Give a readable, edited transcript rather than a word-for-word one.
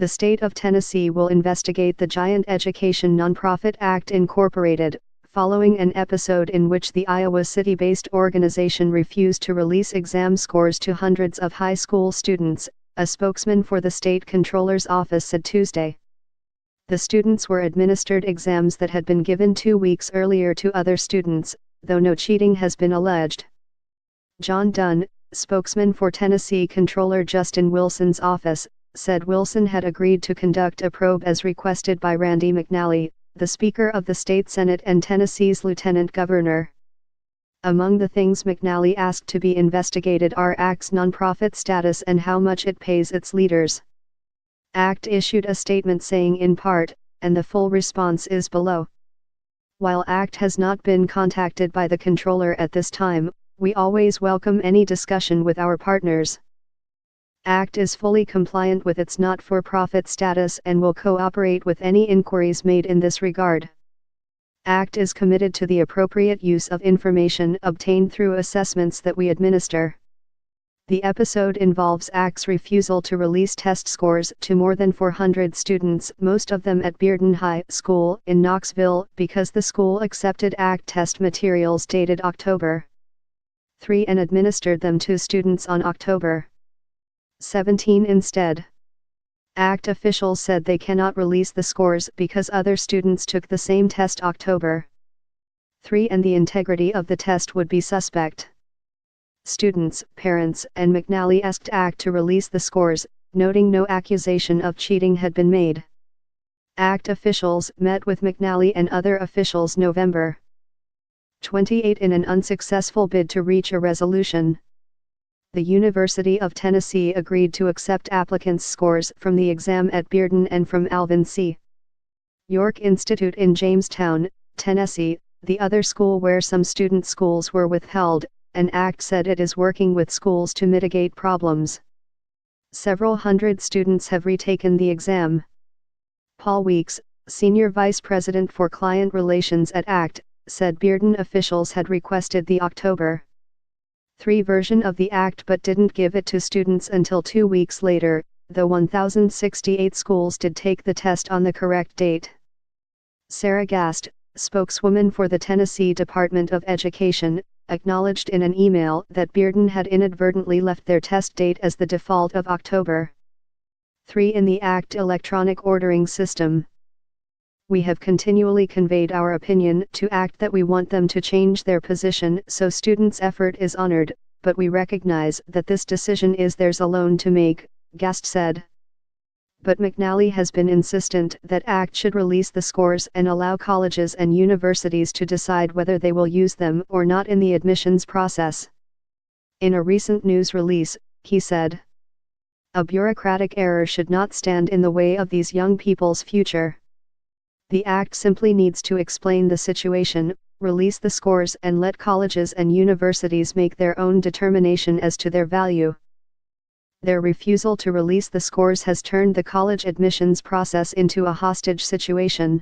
The state of Tennessee will investigate the Giant Education Nonprofit Act Incorporated, following an episode in which the Iowa City-based organization refused to release exam scores to hundreds of high school students, a spokesman for the state controller's office said Tuesday. The students were administered exams that had been given 2 weeks earlier to other students, though no cheating has been alleged. John Dunn, spokesman for Tennessee Controller Justin Wilson's office, said Wilson had agreed to conduct a probe as requested by Randy McNally, the Speaker of the State Senate and Tennessee's Lieutenant Governor. Among the things McNally asked to be investigated are ACT's nonprofit status and how much it pays its leaders. ACT issued a statement saying in part, and the full response is below. While ACT has not been contacted by the controller at this time, we always welcome any discussion with our partners. ACT is fully compliant with its not-for-profit status and will cooperate with any inquiries made in this regard. ACT is committed to the appropriate use of information obtained through assessments that we administer. The episode involves ACT's refusal to release test scores to more than 400 students, most of them at Bearden High School in Knoxville, because the school accepted ACT test materials dated October 3 and administered them to students on October 17 instead. ACT officials said they cannot release the scores because other students took the same test October 3 and the integrity of the test would be suspect. Students, parents, and McNally asked ACT to release the scores, noting no accusation of cheating had been made. ACT officials met with McNally and other officials November 28 in an unsuccessful bid to reach a resolution. The University of Tennessee agreed to accept applicants' scores from the exam at Bearden and from Alvin C. York Institute in Jamestown, Tennessee, the other school where some student schools were withheld, and ACT said it is working with schools to mitigate problems. Several hundred students have retaken the exam. Paul Weeks, Senior Vice President for Client Relations at ACT, said Bearden officials had requested the October 3 version of the ACT but didn't give it to students until 2 weeks later, though 1,068 schools did take the test on the correct date. Sarah Gast, spokeswoman for the Tennessee Department of Education, acknowledged in an email that Bearden had inadvertently left their test date as the default of October 3 in the ACT electronic ordering system. We have continually conveyed our opinion to ACT that we want them to change their position so students' effort is honored, but we recognize that this decision is theirs alone to make, Gast said. But McNally has been insistent that ACT should release the scores and allow colleges and universities to decide whether they will use them or not in the admissions process. In a recent news release, he said, "A bureaucratic error should not stand in the way of these young people's future. The ACT simply needs to explain the situation, release the scores and let colleges and universities make their own determination as to their value." Their refusal to release the scores has turned the college admissions process into a hostage situation.